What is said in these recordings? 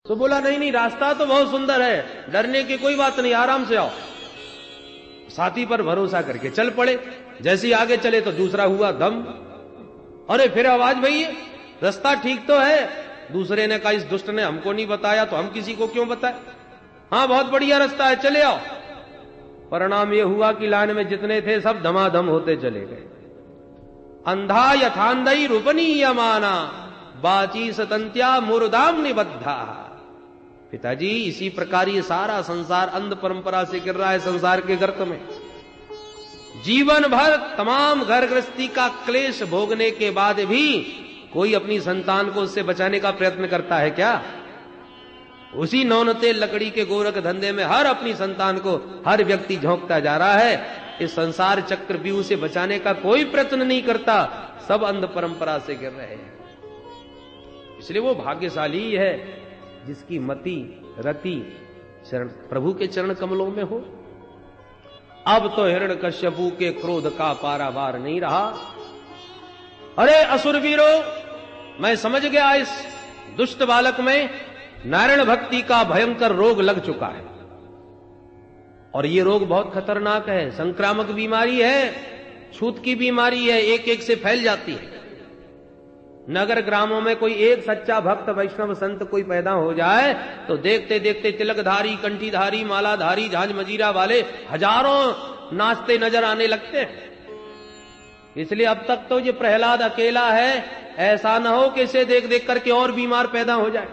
तो बोला नहीं नहीं, रास्ता तो बहुत सुंदर है, डरने की कोई बात नहीं, आराम से आओ। साथी पर भरोसा करके चल पड़े। जैसे ही आगे चले तो दूसरा हुआ दम। अरे फिर आवाज भई, रास्ता ठीक तो है। दूसरे ने कहा इस दुष्ट ने हमको नहीं बताया तो हम किसी को क्यों बताए। हाँ बहुत बढ़िया रास्ता है, चले आओ। परिणाम यह हुआ कि लाइन में जितने थे सब धमाधम होते चले गए। अंधा यथांधई रूपनीयमाना बाची सतंत्या मुर्दाम निबद्धा। पिताजी इसी प्रकार ये सारा संसार अंध परंपरा से गिर रहा है, संसार के गर्त में। जीवन भर तमाम घर गृहस्थी का क्लेश भोगने के बाद भी कोई अपनी संतान को उससे बचाने का प्रयत्न करता है क्या? उसी नौनते लकड़ी के गोरख धंधे में हर अपनी संतान को हर व्यक्ति झोंकता जा रहा है। इस संसार चक्रव्यूह से बचाने का कोई प्रयत्न नहीं करता, सब अंध परंपरा से गिर रहे हैं। इसलिए वो भाग्यशाली है जिसकी मति रति चरण प्रभु के चरण कमलों में हो। अब तो हिरण्यकश्यपु के क्रोध का पारावार नहीं रहा। अरे असुरवीरो, मैं समझ गया इस दुष्ट बालक में नारायण भक्ति का भयंकर रोग लग चुका है, और ये रोग बहुत खतरनाक है, संक्रामक बीमारी है, छूत की बीमारी है, एक एक से फैल जाती है। नगर ग्रामों में कोई एक सच्चा भक्त वैष्णव संत कोई पैदा हो जाए तो देखते देखते तिलकधारी, कंठीधारी, मालाधारी, झांझ मजीरा वाले हजारों नाचते नजर आने लगते हैं। इसलिए अब तक तो ये प्रहलाद अकेला है, ऐसा ना हो कि इसे देख देख करके और बीमार पैदा हो जाए।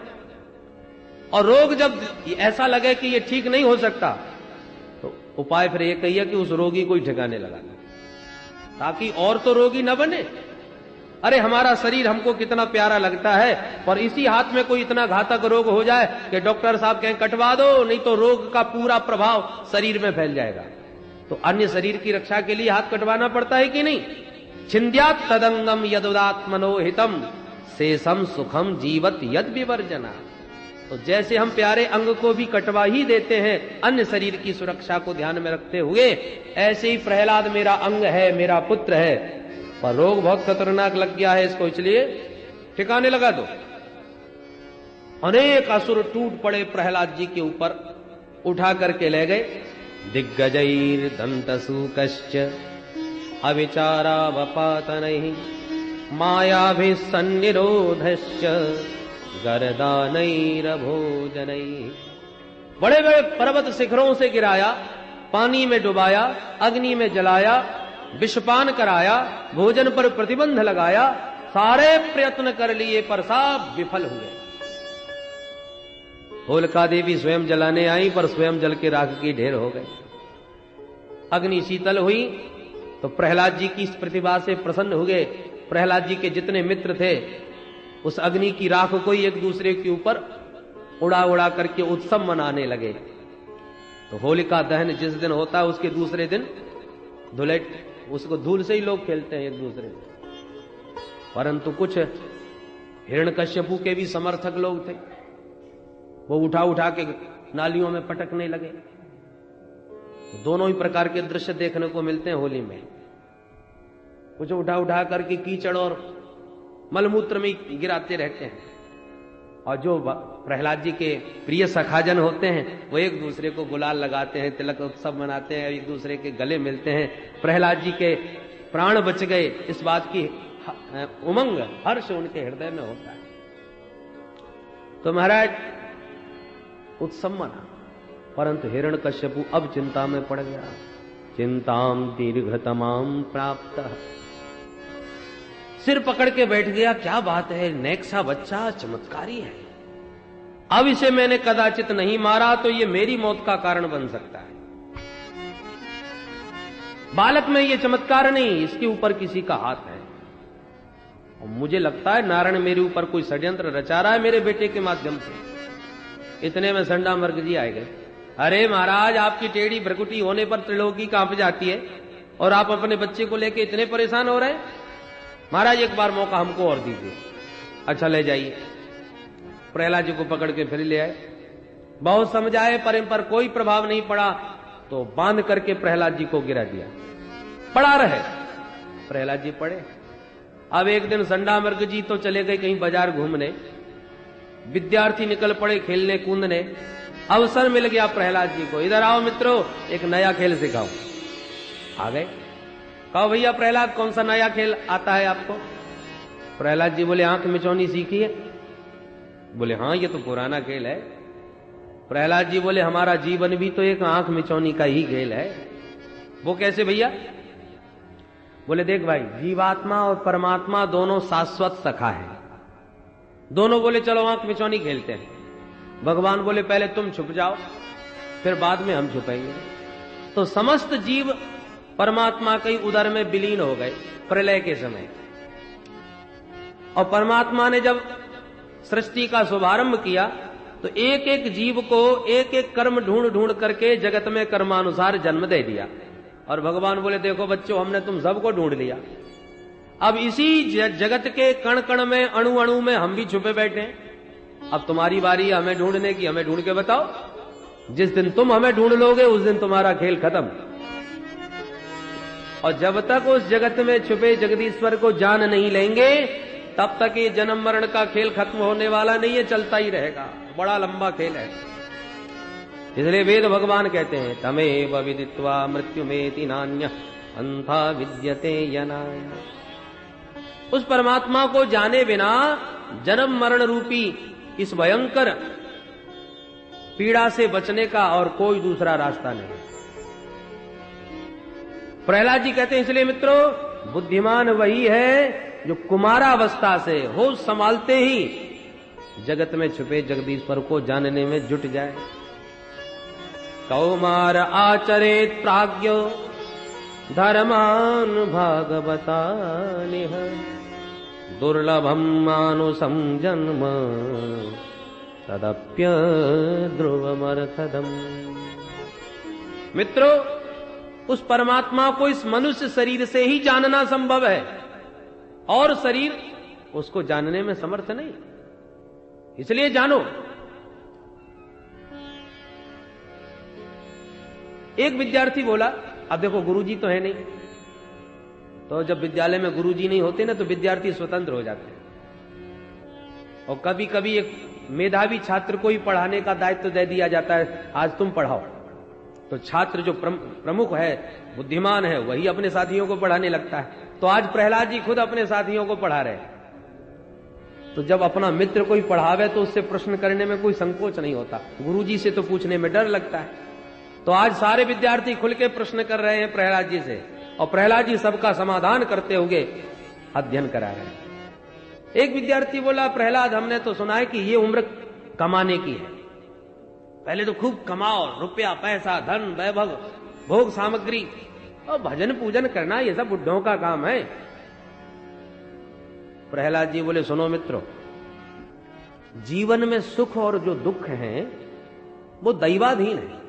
और रोग जब ऐसा लगे कि ये ठीक नहीं हो सकता तो उपाय फिर ये कहिए कि उस रोगी को ही ठिकाने लगाना, ताकि और तो रोगी न बने। अरे हमारा शरीर हमको कितना प्यारा लगता है, पर इसी हाथ में कोई इतना घातक रोग हो जाए कि डॉक्टर साहब कहें कटवा दो, नहीं तो रोग का पूरा प्रभाव शरीर में फैल जाएगा। तो अन्य शरीर की रक्षा के लिए हाथ कटवाना पड़ता है कि नहीं? छिंद्यात् तदंगम यदुदात्मनो हितम शेषम सुखम जीवत यद विवर्जना। तो जैसे हम प्यारे अंग को भी कटवा ही देते हैं अन्य शरीर की सुरक्षा को ध्यान में रखते हुए, ऐसे ही प्रहलाद मेरा अंग है, मेरा पुत्र है, पर रोग बहुत खतरनाक लग गया है इसको, इसलिए ठिकाने लगा दो। अनेक असुर टूट पड़े प्रहलाद जी के ऊपर, उठा करके ले गए। दिग्गजैर दंतसूकश्च अविचारा वपातनैः मायाभिसन्निरोधश्च गर्दानैरभोजनैः। बड़े बड़े पर्वत शिखरों से गिराया, पानी में डुबाया, अग्नि में जलाया, विषपान कराया, भोजन पर प्रतिबंध लगाया, सारे प्रयत्न कर लिए पर सब विफल हुए। होलिका देवी स्वयं जलाने आई पर स्वयं जल के राख की ढेर हो गए। अग्नि शीतल हुई तो प्रहलाद जी की इस प्रतिभा से प्रसन्न हुए। प्रहलाद जी के जितने मित्र थे उस अग्नि की राख को ही एक दूसरे के ऊपर उड़ा उड़ा करके उत्सव मनाने लगे। तो होलिका दहन जिस दिन होता है उसके दूसरे दिन धुलेट, उसको धूल से ही लोग खेलते हैं एक दूसरे से। परंतु कुछ हिरण्यकश्यपु के भी समर्थक लोग थे, वो उठा उठा के नालियों में पटकने लगे। तो दोनों ही प्रकार के दृश्य देखने को मिलते हैं होली में। कुछ उठा उठा करके कीचड़ और मलमूत्र में गिराते रहते हैं, और जो प्रहलाद जी के प्रिय सखाजन होते हैं वो एक दूसरे को गुलाल लगाते हैं, तिलक उत्सव मनाते हैं, एक दूसरे के गले मिलते हैं। प्रहलाद जी के प्राण बच गए इस बात की उमंग हर्ष उनके हृदय में होता है। तो महाराज उत्सव मना, परंतु हिरण्यकश्यपु अब चिंता में पड़ गया। चिंताम दीर्घतमाम प्राप्त, सिर पकड़ के बैठ गया। क्या बात है, नेक्सा बच्चा चमत्कारी है, अब इसे मैंने कदाचित नहीं मारा तो ये मेरी मौत का कारण बन सकता है। बालक में ये चमत्कार नहीं, इसके ऊपर किसी का हाथ है, और मुझे लगता है नारायण मेरे ऊपर कोई षड्यंत्र रचा रहा है मेरे बेटे के माध्यम से। इतने में संडा मर्ग जी आए गए। अरे महाराज, आपकी टेढ़ी भ्रकुटी होने पर त्रिलोकी कांप जाती है और आप अपने बच्चे को लेके इतने परेशान हो रहे हैं। महाराज एक बार मौका हमको और दीजिए। अच्छा ले जाइए। प्रहलाद जी को पकड़ के फिर ले आए। बहुत समझाए पर इन पर कोई प्रभाव नहीं पड़ा, तो बांध करके प्रहलाद जी को गिरा दिया। पड़ा रहे, प्रहलाद जी पड़े। अब एक दिन संडा मर्ग जी तो चले गए कहीं बाजार घूमने, विद्यार्थी निकल पड़े खेलने कूदने। अवसर मिल गया प्रहलाद जी को, इधर आओ मित्रों, एक नया खेल सिखाओ। आ गए, कहो भैया प्रहलाद कौन सा नया खेल आता है आपको? प्रहलाद जी बोले आंख मिचौनी सीखी है? बोले हाँ ये तो पुराना खेल है। प्रहलाद जी बोले हमारा जीवन भी तो एक आंख मिचौनी का ही खेल है। वो कैसे भैया? बोले देख भाई, जीवात्मा और परमात्मा दोनों शाश्वत सखा है। दोनों बोले चलो आंख मिचौनी खेलते हैं। भगवान बोले पहले तुम छुप जाओ, फिर बाद में हम छुपेंगे। तो समस्त जीव परमात्मा के उदर में विलीन हो गए प्रलय के समय। और परमात्मा ने जब सृष्टि का शुभारंभ किया तो एक एक जीव को एक एक कर्म ढूंढ ढूंढ करके जगत में कर्मानुसार जन्म दे दिया। और भगवान बोले देखो बच्चों, हमने तुम सबको ढूंढ लिया। अब इसी जगत के कण कण में, अणु अणु में हम भी छुपे बैठे हैं। अब तुम्हारी बारी है हमें ढूंढने की, हमें ढूंढ के बताओ। जिस दिन तुम हमें ढूंढ लोगे उस दिन तुम्हारा खेल खत्म। और जब तक उस जगत में छुपे जगदीश्वर को जान नहीं लेंगे तब तक ये जन्म मरण का खेल खत्म होने वाला नहीं है, चलता ही रहेगा। बड़ा लंबा खेल है। इसलिए वेद भगवान कहते हैं तमेव विदित्वा मृत्युमेति नान्यः अन्था विद्यते यनाय। उस परमात्मा को जाने बिना जन्म मरण रूपी इस भयंकर पीड़ा से बचने का और कोई दूसरा रास्ता नहीं। प्रहलाद जी कहते हैं इसलिए मित्रों, बुद्धिमान वही है जो कुमारावस्था से होश संभालते ही जगत में छुपे जगदीश्वर को जानने में जुट जाए। कौमार आचरेत प्राज्ञो धर्मान भागवतानिह दुर्लभम मानुषं जन्म तदप्य ध्रुवमर्थदम। मित्रों, उस परमात्मा को इस मनुष्य शरीर से ही जानना संभव है और शरीर उसको जानने में समर्थ नहीं। इसलिए जानो। एक विद्यार्थी बोला, अब देखो गुरुजी तो है नहीं, तो जब विद्यालय में गुरुजी नहीं होते ना तो विद्यार्थी स्वतंत्र हो जाते हैं। और कभी कभी एक मेधावी छात्र को ही पढ़ाने का दायित्व दे दिया जाता है, आज तुम पढ़ाओ। तो छात्र जो प्रमुख है, बुद्धिमान है, वही अपने साथियों को पढ़ाने लगता है। तो आज प्रहलाद जी खुद अपने साथियों को पढ़ा रहे हैं। तो जब अपना मित्र कोई पढ़ावे तो उससे प्रश्न करने में कोई संकोच नहीं होता, गुरुजी से तो पूछने में डर लगता है। तो आज सारे विद्यार्थी खुल के प्रश्न कर रहे हैं प्रहलाद जी से, और प्रहलाद जी सबका समाधान करते हुए अध्ययन करा रहे हैं। एक विद्यार्थी बोला, प्रहलाद हमने तो सुना है कि ये उम्र कमाने की है, पहले तो खूब कमाओ, रुपया पैसा धन वैभव भोग सामग्री, और भजन पूजन करना ये सब बुढ़ों का काम है। प्रहलाद जी बोले सुनो मित्रों, जीवन में सुख और जो दुख हैं वो दैवाधीन है,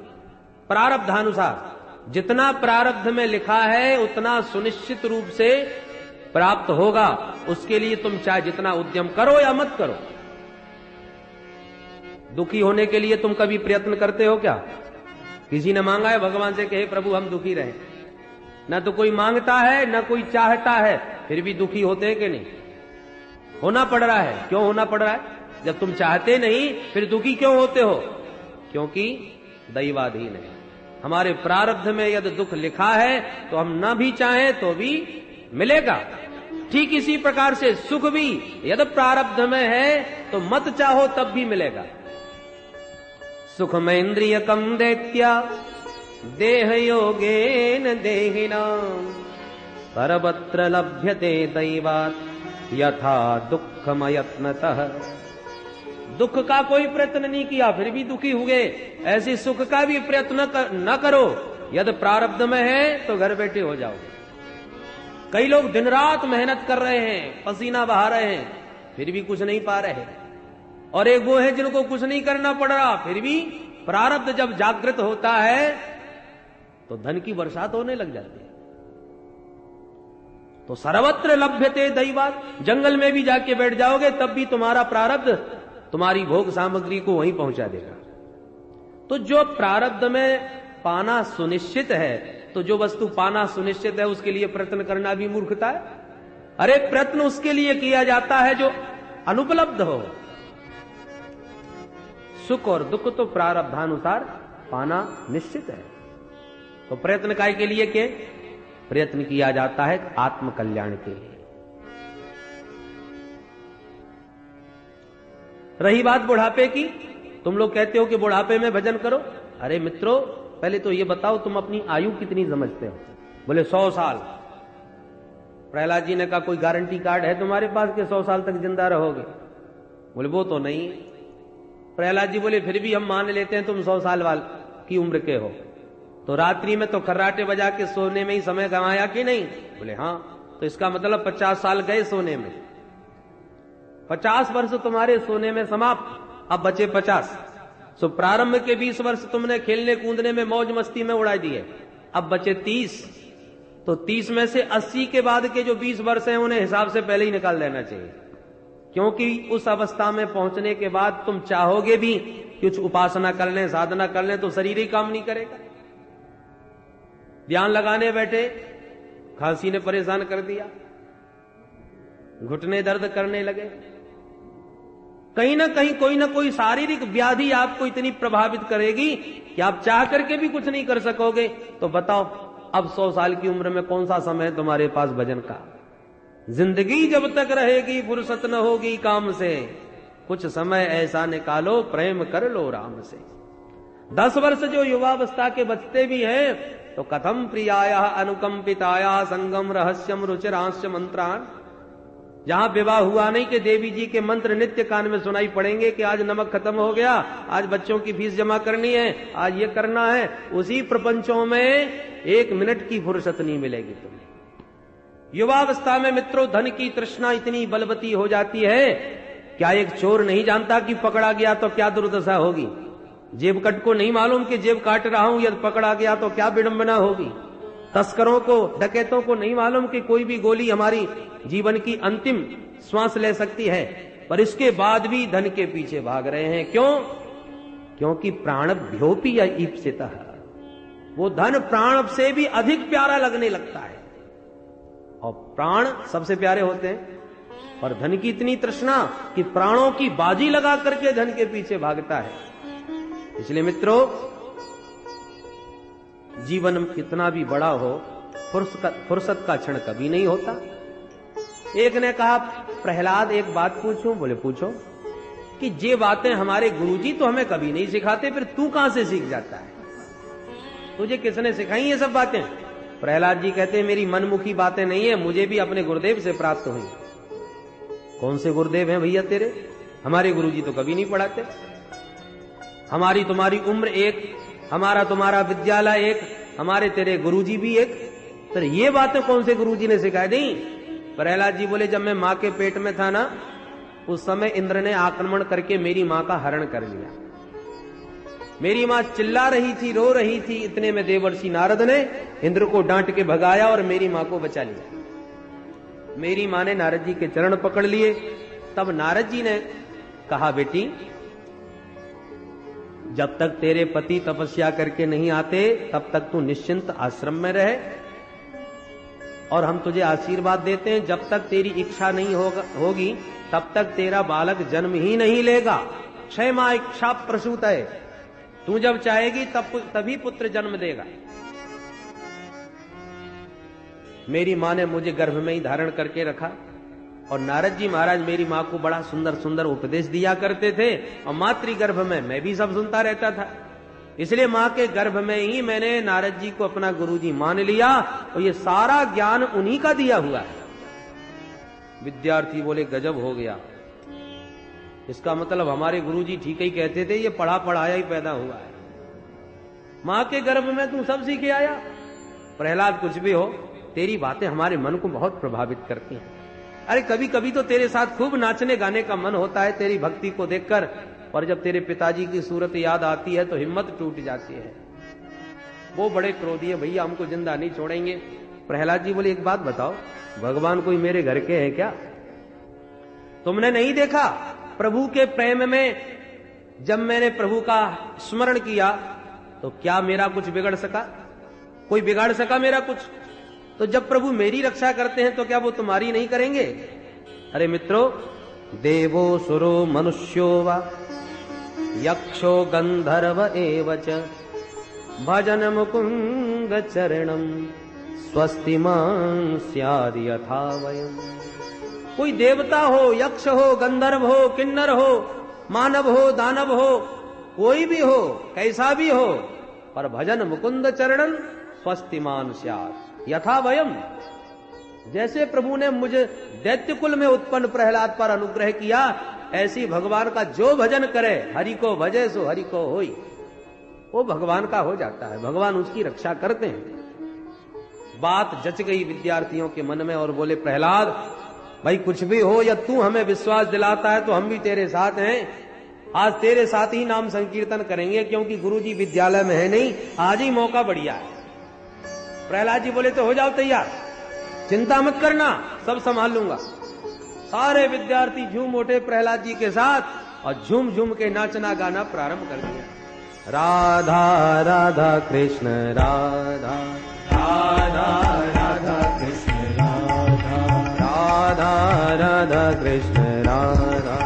प्रारब्धानुसार। जितना प्रारब्ध में लिखा है उतना सुनिश्चित रूप से प्राप्त होगा। उसके लिए तुम चाहे जितना उद्यम करो या मत करो। दुखी होने के लिए तुम कभी प्रयत्न करते हो क्या? किसी ने मांगा है भगवान से कहे प्रभु हम दुखी रहे? ना तो कोई मांगता है ना कोई चाहता है, फिर भी दुखी होते हैं कि नहीं? होना पड़ रहा है। क्यों होना पड़ रहा है? जब तुम चाहते नहीं फिर दुखी क्यों होते हो? क्योंकि दैवाधीन है। हमारे प्रारब्ध में यदि दुख लिखा है तो हम ना भी चाहें तो भी मिलेगा। ठीक इसी प्रकार से सुख भी यदि प्रारब्ध में है तो मत चाहो तब भी मिलेगा। सुखमेन्द्रियकम दैत्या देह योगेन देहिनाम सर्वत्र लभ्यते दैवात् यथा दुःखमयत्नतः। दुख का कोई प्रयत्न नहीं किया फिर भी दुखी हुए, ऐसे सुख का भी प्रयत्न न करो। यदि प्रारब्ध में है तो घर बैठे हो जाओगे। कई लोग दिन रात मेहनत कर रहे हैं, पसीना बहा रहे हैं, फिर भी कुछ नहीं पा रहे। और एक वो है जिनको कुछ नहीं करना पड़ रहा, फिर भी प्रारब्ध जब जागृत होता है तो धन की बरसात होने लग जाती है। तो सर्वत्र लभ्यते दैवात्। जंगल में भी जाके बैठ जाओगे तब भी तुम्हारा प्रारब्ध तुम्हारी भोग सामग्री को वहीं पहुंचा देगा। तो जो प्रारब्ध में पाना सुनिश्चित है, तो जो वस्तु पाना सुनिश्चित है उसके लिए प्रयत्न करना भी मूर्खता है। अरे प्रयत्न उसके लिए किया जाता है जो अनुपलब्ध हो। सुख और दुख तो प्रारब्धानुसार पाना निश्चित है। तो प्रयत्न काय के लिए के प्रयत्न किया जाता है आत्म कल्याण के लिए। रही बात बुढ़ापे की, तुम लोग कहते हो कि बुढ़ापे में भजन करो। अरे मित्रों, पहले तो ये बताओ तुम अपनी आयु कितनी समझते हो? बोले 100 साल। प्रहलाद जी ने कहा कोई गारंटी कार्ड है तुम्हारे पास कि 100 साल तक जिंदा रहोगे? बोले वो तो नहीं। प्रहलाद जी बोले फिर भी हम मान लेते हैं तुम 100 साल वाल की उम्र के हो। तो रात्रि में तो खर्राटे बजा के सोने में ही समय गंवाया कि नहीं? बोले हाँ। तो इसका मतलब 50 साल गए सोने में। 50 वर्ष तुम्हारे सोने में समाप्त, अब बचे 50। सो प्रारंभ के 20 वर्ष तुमने खेलने कूदने में मौज मस्ती में उड़ा दिए, अब बचे 30। तो 30 में से 80 के बाद के जो 20 वर्ष हैं उन्हें हिसाब से पहले ही निकाल देना चाहिए, क्योंकि उस अवस्था में पहुंचने के बाद तुम चाहोगे भी कुछ उपासना कर लें, साधना कर लें, तो शरीर ही काम नहीं करेगा। ध्यान लगाने बैठे, खांसी ने परेशान कर दिया, घुटने दर्द करने लगे, कहीं ना कहीं कोई ना कोई शारीरिक व्याधि आपको इतनी प्रभावित करेगी कि आप चाह करके भी कुछ नहीं कर सकोगे। तो बताओ अब 100 साल की उम्र में कौन सा समय है तुम्हारे पास भजन का? जिंदगी जब तक रहेगी फुर्सत न होगी काम से, कुछ समय ऐसा निकालो प्रेम कर लो राम से। 10 वर्ष जो युवावस्था के बचते भी हैं तो कथम प्रियाया अनुकंपिताया संगम रहस्यम रुचिरांश्य मंत्रान। जहां विवाह हुआ नहीं कि देवी जी के मंत्र नित्य कान में सुनाई पड़ेंगे कि आज नमक खत्म हो गया, आज बच्चों की फीस जमा करनी है, आज ये करना है, उसी प्रपंचों में 1 मिनट की फुर्सत नहीं मिलेगी तुम्हें। युवावस्था में मित्रों धन की तृष्णा इतनी बलवती हो जाती है, क्या एक चोर नहीं जानता कि पकड़ा गया तो क्या दुर्दशा होगी? जेब कट को नहीं मालूम कि जेब काट रहा हूं, यदि पकड़ा गया तो क्या विडंबना होगी? तस्करों को, डकैतों को नहीं मालूम कि कोई भी गोली हमारी जीवन की अंतिम श्वास ले सकती है, पर इसके बाद भी धन के पीछे भाग रहे हैं। क्यों? क्योंकि प्राणभ्योऽपि ईप्सितः, वो धन प्राण से भी अधिक प्यारा लगने लगता है, और प्राण सबसे प्यारे होते हैं, और धन की इतनी तृष्णा कि प्राणों की बाजी लगा करके धन के पीछे भागता है। इसलिए मित्रों, जीवन कितना भी बड़ा हो, फुर्सत का क्षण कभी नहीं होता। एक ने कहा प्रहलाद एक बात पूछूं? बोले पूछो। कि ये बातें हमारे गुरुजी तो हमें कभी नहीं सिखाते, फिर तू कहां से सीख जाता है? तुझे किसने सिखाई ये सब बातें? प्रहलाद जी कहते हैं मेरी मनमुखी बातें नहीं है, मुझे भी अपने गुरुदेव से प्राप्त हुई। कौन से गुरुदेव हैं भैया तेरे? हमारे गुरुजी तो कभी नहीं पढ़ाते। हमारी तुम्हारी उम्र एक, हमारा तुम्हारा विद्यालय एक, हमारे तेरे गुरुजी भी एक, तो ये बातें कौन से गुरुजी ने सिखाई दी? प्रहलाद जी बोले जब मैं मां के पेट में था ना, उस समय इंद्र ने आक्रमण करके मेरी मां का हरण कर लिया। मेरी मां चिल्ला रही थी, रो रही थी, इतने में देवर्षि नारद ने इंद्र को डांट के भगाया और मेरी मां को बचा लिया। मेरी मां ने नारद जी के चरण पकड़ लिए। तब नारद जी ने कहा बेटी, जब तक तेरे पति तपस्या करके नहीं आते तब तक तू निश्चिंत आश्रम में रहे, और हम तुझे आशीर्वाद देते हैं जब तक तेरी इच्छा नहीं होगी तब तक तेरा बालक जन्म ही नहीं लेगा। क्षमा इच्छा प्रसूत है, तू जब चाहेगी तभी पुत्र जन्म देगा। मेरी मां ने मुझे गर्भ में ही धारण करके रखा, और नारद जी महाराज मेरी मां को बड़ा सुंदर सुंदर उपदेश दिया करते थे, और मातृ गर्भ में मैं भी सब सुनता रहता था। इसलिए मां के गर्भ में ही मैंने नारद जी को अपना गुरुजी मान लिया, और ये सारा ज्ञान उन्हीं का दिया हुआ है। विद्यार्थी बोले गजब हो गया, इसका मतलब हमारे गुरुजी ठीक ही कहते थे, ये पढ़ा पढ़ाया ही पैदा हुआ है। मां के गर्भ में तू सब सीखे आया। प्रहलाद कुछ भी हो, तेरी बातें हमारे मन को बहुत प्रभावित करती हैं। अरे कभी कभी तो तेरे साथ खूब नाचने गाने का मन होता है तेरी भक्ति को देखकर, पर जब तेरे पिताजी की सूरत याद आती है तो हिम्मत टूट जाती है। वो बड़े क्रोधी है, भैया हमको जिंदा नहीं छोड़ेंगे। प्रहलाद जी बोले एक बात बताओ, भगवान कोई मेरे घर के हैं क्या? तुमने नहीं देखा प्रभु के प्रेम में जब मैंने प्रभु का स्मरण किया तो क्या मेरा कुछ बिगड़ सका? कोई बिगाड़ सका मेरा कुछ? तो जब प्रभु मेरी रक्षा करते हैं तो क्या वो तुम्हारी नहीं करेंगे? अरे मित्रों, देवो सुरो मनुष्यो वा यक्षो गंधर्व एव च भजन मुकुंद चरणम स्वस्तिमान् स्याद् यथा वयम्। कोई देवता हो, यक्ष हो, गंधर्व हो, किन्नर हो, मानव हो, दानव हो, कोई भी हो, कैसा भी हो, पर भजन मुकुंद चरणन स्वस्तिमान् स्यात् यथा वयम्। जैसे प्रभु ने मुझे दैत्य कुल में उत्पन्न प्रहलाद पर अनुग्रह किया, ऐसी भगवान का जो भजन करे, हरि को भजे सो हरि को होई, वो भगवान का हो जाता है, भगवान उसकी रक्षा करते हैं। बात जच गई विद्यार्थियों के मन में और बोले, प्रहलाद भाई कुछ भी हो या तू हमें विश्वास दिलाता है तो हम भी तेरे साथ हैं, आज तेरे साथ ही नाम संकीर्तन करेंगे, क्योंकि गुरुजी विद्यालय में है नहीं, आज ही मौका बढ़िया है। प्रहलाद जी बोले तो हो जाओ तैयार, चिंता मत करना, सब संभाल लूंगा। सारे विद्यार्थी झूम उठे प्रहलाद जी के साथ और झूम झूम के नाचना गाना प्रारंभ कर दिया। राधा राधा कृष्ण राधा राधा राधा कृष्ण राधा राधा राधा कृष्ण राधा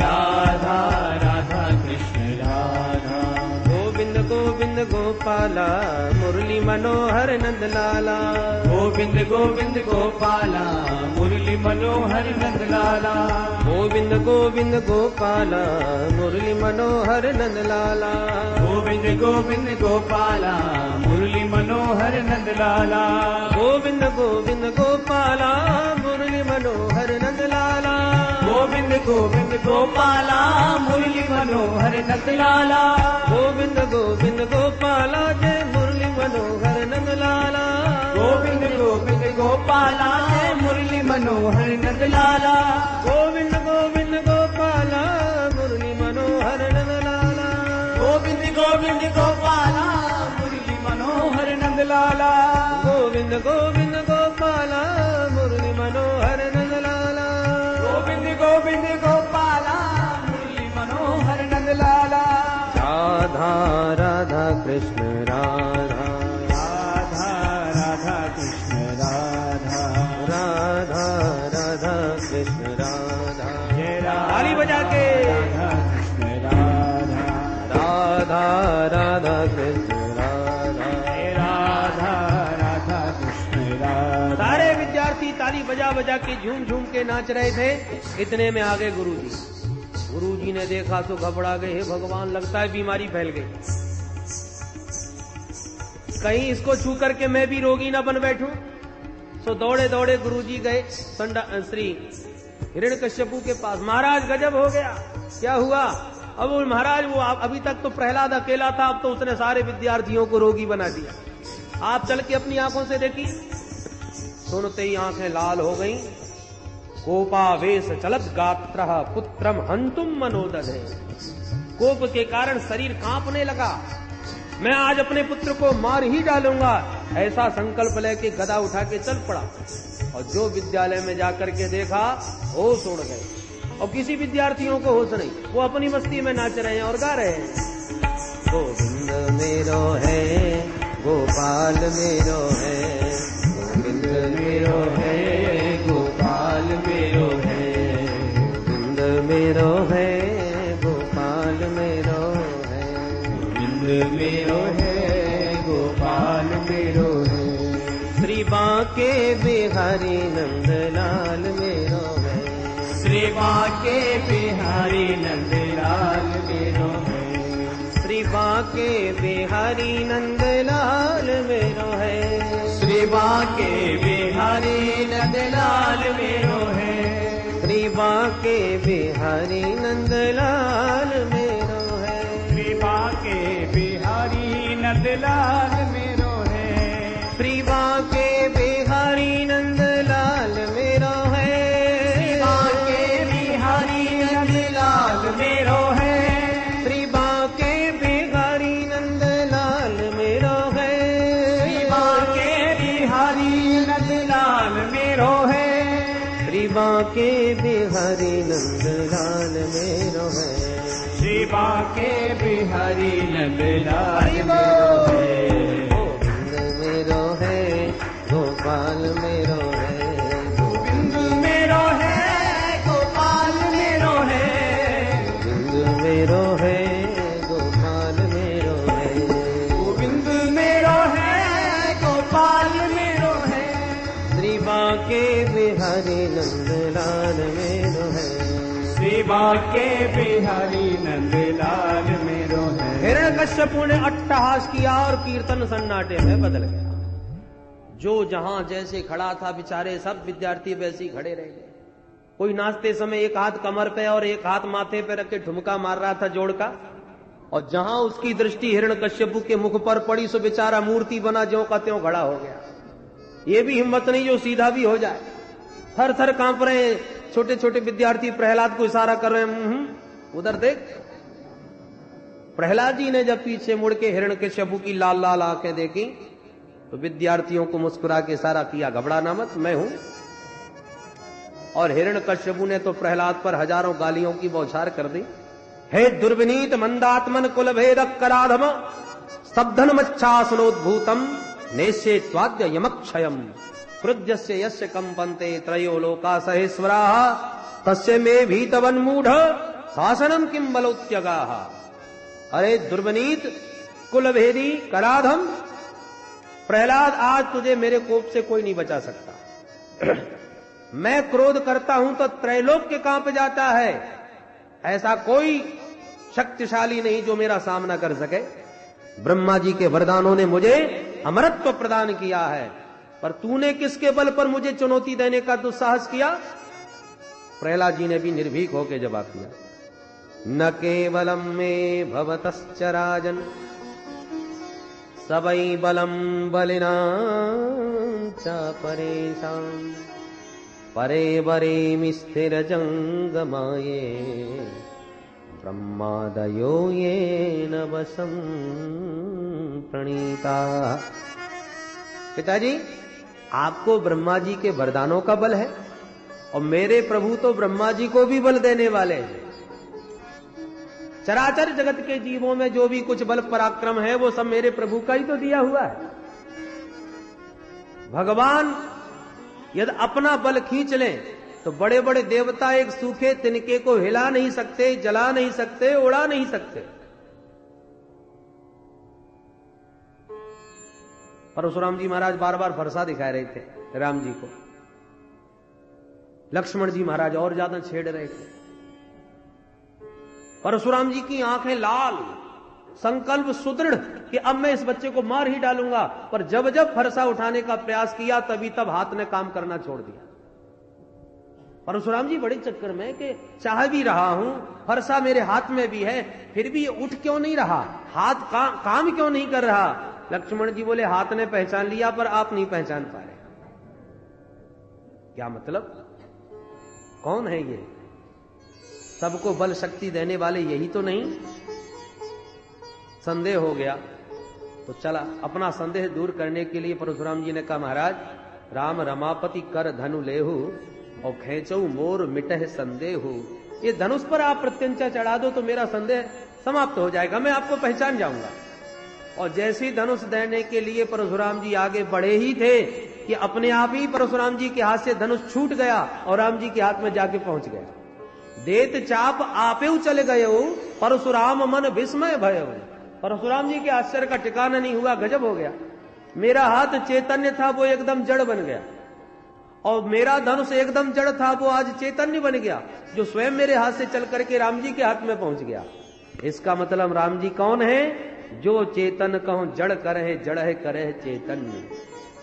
राधा राधा कृष्ण राधा। गोविंद गोविंद गोपाला मुरली मनोहर नंद लाला, गोविंद गोविंद गोपाला मुरली मनोहर नंद लाला, गोविंद गोविंद गोपाला मुरली मनोहर नंद लाला, गोविंद गोविंद गोपाला मुरली मनोहर नंद लाला, गोविंद गोविंद गोपाला मुरली मनोहर नंद लाला, गोविंद गोविंद गोपाला मुरली मनोहर नंद लाला, गोविंद गोविंद गोपाला जय मुरली मनोहर नंद लाला, गोविंद गोविंद गोपाला जय मुरली मनोहर नंद लाला, गोविंद गोविंद गोपाला मुरली मनोहर नंद लाला, गोविंद गोविंद गोपाला मुरली मनोहर नंद लाला, गोविंद गोविंद गोपाला मुरली मनोहर नंद लाला, गोविंद गोविंद गोपाला मुरली मनोहर नंद लाला। राधा राधा कृष्ण राधा राधा राधा कृष्ण राधा राधा राधा कृष्ण राधा। ताली बजा के कृष्ण राधा राधा राधा कृष्ण राधा राधा राधा कृष्ण राधा। सारे विद्यार्थी ताली बजा बजा के झूम झूम के नाच रहे थे। इतने में आ गए गुरुजी। गुरुजी ने देखा तो घबरा गए, हे भगवान लगता है बीमारी फैल गई, कहीं इसको छू करके मैं भी रोगी ना बन बैठूं। सो दौड़े दौड़े गुरुजी गए श्री हिरण्यकश्यपु के पास। महाराज गजब हो गया, क्या हुआ? अब वो महाराज वो अभी तक तो प्रहलाद अकेला था, अब तो उसने सारे विद्यार्थियों को रोगी बना दिया। आप चल के अपनी आंखों से देखी। सुनते ही आंखें लाल हो गई। कोपावेश चलत गात्र पुत्रम हंतुम मनोदधे। कोप के कारण शरीर कांपने लगा। मैं आज अपने पुत्र को मार ही डालूंगा, ऐसा संकल्प लेके गदा उठा के चल पड़ा। और जो विद्यालय में जाकर के देखा, होश उड़ गए। और किसी विद्यार्थियों को होश नहीं, वो अपनी मस्ती में नाच रहे हैं और गा रहे हैं। गोविंद मेरो है, गोपाल मेरो है, गोविंद मेरो है, गोपाल मेरो है, गोविंद मेरो है, गोपाल मेरो है, गोविंद मेरो है, गोपाल मेरो है। श्री बांके बिहारी नंदलाल मेरो है, श्री बांके बिहारी नंदलाल मेरो है, श्री बांके बिहारी नंदलाल मेरो है, श्री बांके बिहारी नंदलाल मेरो है, श्री बांके बिहारी नंदलाल मेरो है, श्री बांके बिहारी नंदलाल मेरो है, श्री बांके बिहारी नंदलाल मेरो है, श्री बांके बिहारी नंदलाल मेरो है, श्री बांके बिहारी नंदलाल मेरो है, श्री बांके बिहारी नंदलाल मेरो है, श्री बांके बिहारी नंदलाल मेरो है, श्री बांके बिहारी नंदलाल मेरो है। गोविंद मेरो है, गोपाल मेरो है, गोविंद मेरो है, गोपाल मेरो है, गोविंद मेरो है, बिहारी नंदलाल मेरो है, श्री बांके बिहारी नंदलाल मेरो है। हिरण्यकश्यपु ने अट्टहास किया और कीर्तन सन्नाटे में बदल गया। जो जहां जैसे खड़ा था बेचारे सब विद्यार्थी वैसे ही खड़े रह गए। कोई नाचते समय एक हाथ कमर पे और एक हाथ माथे पे रख के ठुमका मार रहा था जोड़ का, और जहां उसकी दृष्टि हिरण्यकश्यपु के मुख पर पड़ी सो बेचारा मूर्ति बना ज्यों का त्यों खड़ा हो गया। ये भी हिम्मत नहीं जो सीधा भी हो जाए। थर थर कांप रहे छोटे छोटे विद्यार्थी प्रहलाद को इशारा कर रहे हैं, उधर देख। प्रहलाद जी ने जब पीछे मुड़ के हिरण्यकश्यपु की लाल लाल आंखें देखी तो विद्यार्थियों को मुस्कुरा के इशारा किया, घबराना मत, मैं हूं। और हिरण्यकश्यपु ने तो प्रहलाद पर हजारों गालियों की बौछार कर दी। हे दुर्विनीत मंदात्मन कुल भेद कराधम स्तब्धन मच्छासनोद्भूतम नेश्ये त्वाद्य यमक्षयम क्रुध्यस्य यस्य कंपन्ते त्रयो लोका सहेश्वराः तस्य मे भीतवन्मूढ़ शासनम किम बलोत्यगाः। अरे दुर्विनीत कुलभेदी कराधम प्रहलाद, आज तुझे मेरे कोप से कोई नहीं बचा सकता। मैं क्रोध करता हूं तो त्रैलोक्य कांप जाता है। ऐसा कोई शक्तिशाली नहीं जो मेरा सामना कर सके। ब्रह्मा जी के वरदानों ने मुझे अमरत्व प्रदान किया है, पर तूने किसके बल पर मुझे चुनौती देने का दुस्साहस किया? प्रहलाद जी ने भी निर्भीक होकर जवाब दिया, न केवलम में भवतश्च राजन सबई बलम बलिना च परेशान परे वरे स्थिर जंगमाये ब्रह्मादयो ये न वसम प्रणीता। पिताजी, आपको ब्रह्मा जी के वरदानों का बल है और मेरे प्रभु तो ब्रह्मा जी को भी बल देने वाले हैं। चराचर जगत के जीवों में जो भी कुछ बल पराक्रम है वो सब मेरे प्रभु का ही तो दिया हुआ है। भगवान यदि अपना बल खींच लें तो बड़े बड़े देवता एक सूखे तिनके को हिला नहीं सकते, जला नहीं सकते, उड़ा नहीं सकते। परशुराम जी महाराज बार बार फरसा दिखा रहे थे राम जी को, लक्ष्मण जी महाराज और ज्यादा छेड़ रहे थे। परशुराम जी की आंखें लाल, संकल्प सुदृढ़ कि अब मैं इस बच्चे को मार ही डालूंगा, पर जब जब फरसा उठाने का प्रयास किया तभी तब हाथ ने काम करना छोड़ दिया। परशुराम जी बड़े चक्कर में कि चाह भी रहा हूं, फरसा मेरे हाथ में भी है, फिर भी ये उठ क्यों नहीं रहा, हाथ काम क्यों नहीं कर रहा? लक्ष्मण जी बोले, हाथ ने पहचान लिया पर आप नहीं पहचान पा रहे। क्या मतलब? कौन है ये? सबको बल शक्ति देने वाले यही तो नहीं? संदेह हो गया तो चला अपना संदेह दूर करने के लिए परशुराम जी ने कहा, महाराज राम रमापति कर धनु लेहु और खेचऊ मोर मिटह संदेहु। ये धनुष पर आप प्रत्यंचा चढ़ा दो तो मेरा संदेह समाप्त हो जाएगा, मैं आपको पहचान जाऊंगा। और जैसे ही धनुष देने के लिए परशुराम जी आगे बढ़े ही थे कि अपने आप ही परशुराम जी के हाथ से धनुष छूट गया और राम जी के हाथ में जाके पहुंच गया। देत चाप आपेउ चले गए परशुराम मन विस्मय भय। परशुराम जी के आश्चर्य का ठिकाना नहीं हुआ, गजब हो गया। मेरा हाथ चैतन्य था वो एकदम जड़ बन गया, और मेरा धनुष एकदम जड़ था वो आज चैतन्य बन गया, जो स्वयं मेरे हाथ से चल करके राम जी के हाथ में पहुंच गया। इसका मतलब राम जी कौन है? जो चेतन कहो जड़ करे, जड़ है करे चैतन्य।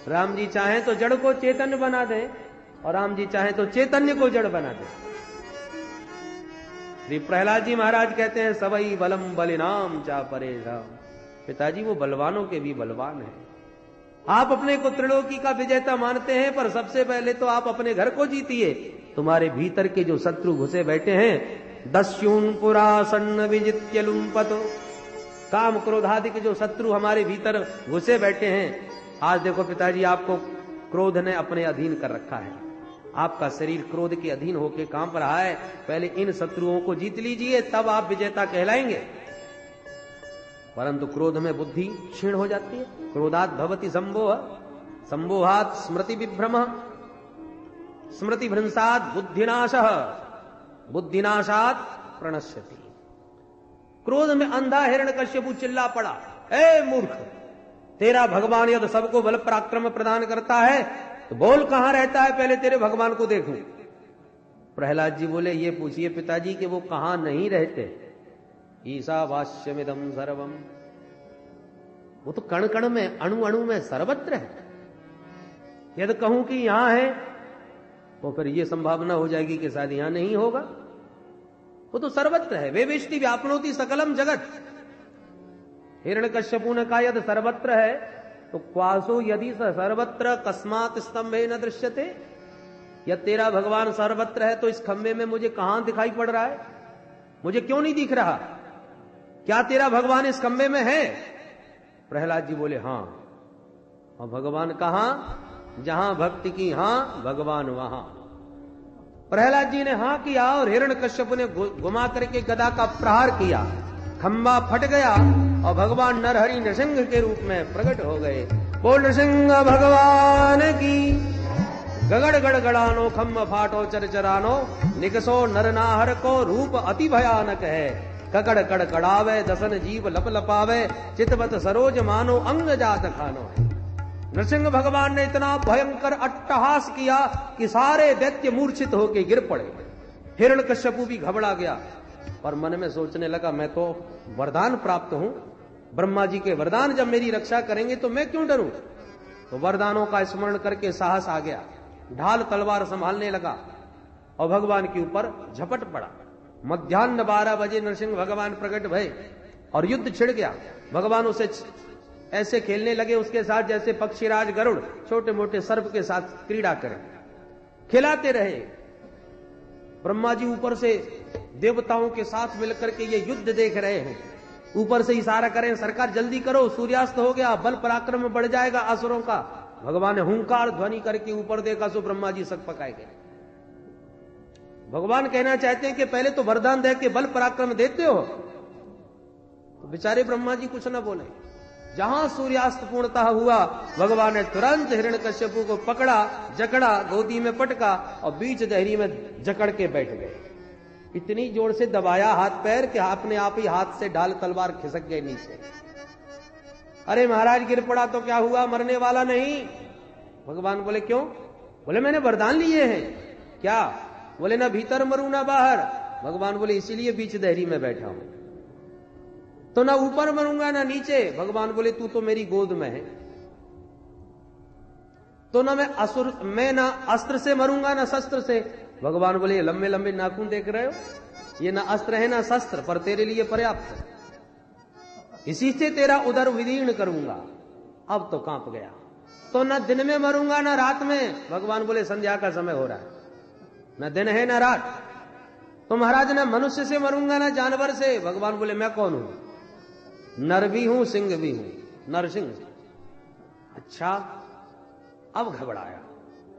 राम जी चाहे तो जड़ को चैतन्य बना दे और राम जी चाहे तो चैतन्य को जड़ बना दे। श्री प्रहलाद जी महाराज कहते हैं, सबई बलम बलिनाम चा परेशान। पिताजी, वो बलवानों के भी बलवान है। आप अपने को त्रिलोकी का विजेता मानते हैं, पर सबसे पहले तो आप अपने घर को जीतिए। तुम्हारे भीतर के जो शत्रु घुसे बैठे हैं, दस्यून पुरासन्न विजित्य लुम्पतो, काम क्रोधादि के जो शत्रु हमारे भीतर घुसे बैठे हैं, आज देखो पिताजी आपको क्रोध ने अपने अधीन कर रखा है। आपका शरीर क्रोध के अधीन होकर कांप रहा है। पहले इन शत्रुओं को जीत लीजिए, तब आप विजेता कहलाएंगे। परंतु क्रोध में बुद्धि क्षीण हो जाती है। क्रोधात भवति संभोह, संभोहात स्मृति विभ्रम, स्मृति भ्रंशात बुद्धिनाशः, बुद्धिनाशात प्रणश्यति। क्रोध में अंधा हिरण्यकश्यपु चिल्ला पड़ा, ए मूर्ख, तेरा भगवान यदि सबको बल पराक्रम प्रदान करता है तो बोल कहां रहता है, पहले तेरे भगवान को देखूं। प्रहलाद जी बोले ये पूछिए पिताजी कि वो कहां नहीं रहते। ईशावास्यमिदं सर्वम, वो तो कण कण में, अणु अणु में, सर्वत्र है। यदि कहूं कि यहां है तो फिर यह संभावना हो जाएगी कि शायद यहां नहीं होगा। वो तो सर्वत्र है। वे वेष्टि व्यापनोति सकलम जगत। हिरण्यकश्यपु ने कहा यदि सर्वत्र है तो क्वासो यदि सर्वत्र कस्मात स्तंभे न दृश्यते। यदि तेरा भगवान सर्वत्र है तो इस खंबे में मुझे कहां दिखाई पड़ रहा है, मुझे क्यों नहीं दिख रहा? क्या तेरा भगवान इस खंबे में है? प्रहलाद जी बोले हां। और भगवान कहां? जहां भक्ति की हां, भगवान वहां। प्रहलाद जी ने हां किया और हिरण्यकश्यप ने घुमा करके गदा का प्रहार किया, खंबा फट गया और भगवान नरहरि नृसिंह के रूप में प्रकट हो गए। बोल नृसिंह भगवान की। गगड़ गड़गड़ानो खम्ब फाटो चरचरानो, निकसो नरनाहर को रूप अति भयानक है। ककड़ कड़कड़ावे दसन जीव लप लपावे, चितवत सरोज मानो अंग जात खानो है। नरसिंह भगवान ने इतना भयंकर अट्टहास किया कि सारे दैत्य मूर्छित होकर गिर पड़े। हिरण्यकश्यपु भी घबरा गया और मन में सोचने लगा मैं तो वरदान प्राप्त हूं, ब्रह्मा जी के वरदान जब मेरी रक्षा करेंगे तो मैं क्यों डरूं। तो वरदानों का स्मरण करके साहस आ गया, ढाल तलवार संभालने लगा और भगवान के ऊपर झपट पड़ा। मध्याह्न 12 बजे नरसिंह भगवान प्रकट भये और युद्ध छिड़ गया। भगवान उसे ऐसे खेलने लगे उसके साथ जैसे पक्षीराज गरुड़ छोटे मोटे सर्प के साथ क्रीड़ा करें, खिलाते रहे। ब्रह्मा जी ऊपर से देवताओं के साथ मिलकर के ये युद्ध देख रहे हैं। ऊपर से इशारा करें सरकार जल्दी करो, सूर्यास्त हो गया, बल पराक्रम बढ़ जाएगा असुरों का। भगवान ने हुंकार ध्वनि करके ऊपर देखा सो ब्रह्मा जी सक पकाए गए। भगवान कहना चाहते हैं कि पहले तो वरदान दे के बल पराक्रम देते हो। तो बेचारे ब्रह्मा जी कुछ न बोले। जहां सूर्यास्त पूर्णतः हुआ भगवान ने तुरंत हिरण्यकश्यपु को पकड़ा, जकड़ा, गोदी में पटका और बीच दहरी में जकड़ के बैठ गए। इतनी जोर से दबाया हाथ पैर कि अपने आप ही हाथ से ढाल तलवार खिसक गए नीचे। अरे महाराज गिर पड़ा तो क्या हुआ, मरने वाला नहीं। भगवान बोले क्यों? बोले मैंने वरदान लिए हैं। क्या? बोले ना भीतर मरूं ना बाहर। भगवान बोले इसीलिए बीच दहरी में बैठा हूं। तो ना ऊपर मरूंगा ना नीचे। भगवान बोले तू तो मेरी गोद में है। तो ना मैं ना अस्त्र से मरूंगा ना शस्त्र से। भगवान बोले लंबे लंबे नाखून देख रहे हो, ये ना अस्त्र है ना शस्त्र, पर तेरे लिए पर्याप्त है। इसी से तेरा उदर विदीर्ण करूंगा। अब तो कांप गया। तो ना दिन में मरूंगा ना रात में। भगवान बोले संध्या का समय हो रहा है, ना दिन है ना रात। तो महाराज ना मनुष्य से मरूंगा ना जानवर से। भगवान बोले मैं कौन हूं? नर भी हूं सिंह भी हूं, नरसिंह। अच्छा, अब घबराया।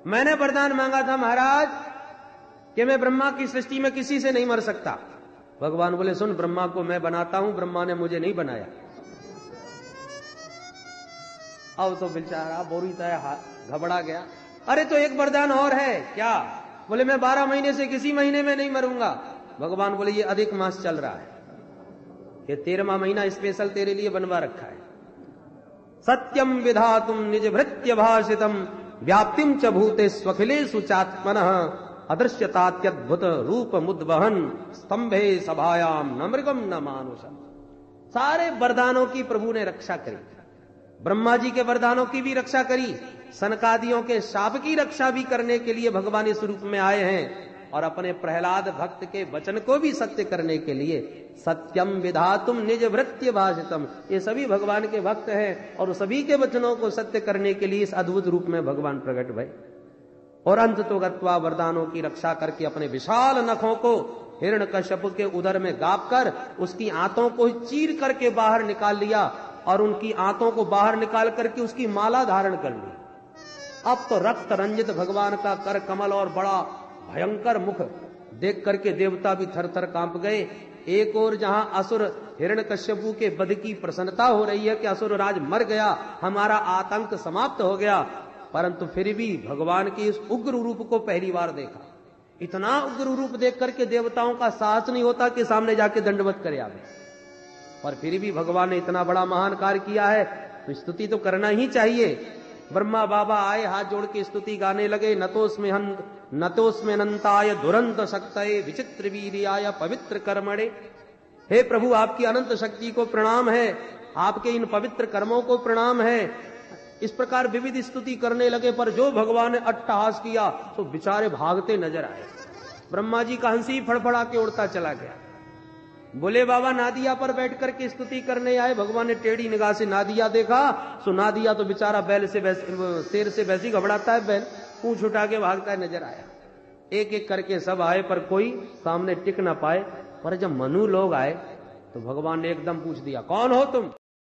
मैंने वरदान मांगा था महाराज कि मैं ब्रह्मा की सृष्टि में किसी से नहीं मर सकता। भगवान बोले सुन, ब्रह्मा को मैं बनाता हूं, ब्रह्मा ने मुझे नहीं बनाया। अब तो बेचारा बोरी तरह घबरा गया। अरे तो एक वरदान और है। क्या? बोले मैं 12 महीने से किसी महीने में नहीं मरूंगा। भगवान बोले ये अधिक मास चल रहा है, ये 13वां महीना स्पेशल तेरे लिए बनवा रखा है। सत्यम विधातुम निज भृत्य भाषितम व्याप्तिम च भूते स्वखिलेषु चात्मनः अदृश्यतात्यद्भुत रूप मुद्वहन स्तंभे सभायाम न मृगम न मानुषम। सारे वरदानों की प्रभु ने रक्षा करी। ब्रह्मा जी के वरदानों की भी रक्षा करी, सनकादियों के शाप की रक्षा भी करने के लिए भगवान इस रूप में आए हैं। और अपने प्रहलाद भक्त के वचन को भी सत्य करने के लिए सत्यम विधातुम निज भृत्य भाषितम, ये सभी भगवान के भक्त हैं और सभी के वचनों को सत्य करने के लिए इस अद्भुत रूप में भगवान प्रकट भये। और अंत तो गत्वा वरदानों की रक्षा करके अपने विशाल नखों को हिरण्यकश्यप के उदर में गाप कर उसकी आंतों को चीर करके बाहर निकाल लिया और उनकी आंतों को बाहर निकाल करके उसकी माला धारण कर ली। अब तो रक्त रंजित भगवान का कर कमल और बड़ा भयंकर मुख देख करके देवता भी थर थर कांप गए। एक और जहां असुर हिरण्यकश्यपु के वध की प्रसन्नता हो रही है कि असुर राज मर गया, हमारा आतंक समाप्त हो गया, परंतु फिर भी भगवान के इस उग्र रूप को पहली बार देखा। इतना उग्र रूप देख करके देवताओं का साहस नहीं होता कि सामने जाके दंडवत करे आवे। पर फिर भी भगवान ने इतना बड़ा महान कार्य किया है तो स्तुति तो करना ही चाहिए। ब्रह्मा बाबा आए, हाथ जोड़ के स्तुति गाने लगे। नतोस्मे अनंताय दुरंत शक्तये विचित्र वीर्याय पवित्र कर्मणे। हे प्रभु, आपकी अनंत शक्ति को प्रणाम है, आपके इन पवित्र कर्मों को प्रणाम है। इस प्रकार विविध स्तुति करने लगे, पर जो भगवान ने अट्टहास किया तो बेचारे भागते नजर आए। ब्रह्मा जी का हंसी फड़फड़ा के उड़ता चला गया। बोले बाबा नादिया पर बैठ कर के स्तुति करने आए। भगवान ने टेढ़ी निगाह से नादिया देखा, सो नादिया तो बेचारा बैल से शेर से वैसी घबराता है, बैल पूंछ उठा के भागता है नजर आया। एक एक करके सब आए, पर कोई सामने टिक ना पाए। पर जब मनु लोग आए तो भगवान ने एकदम पूछ दिया, कौन हो तुम?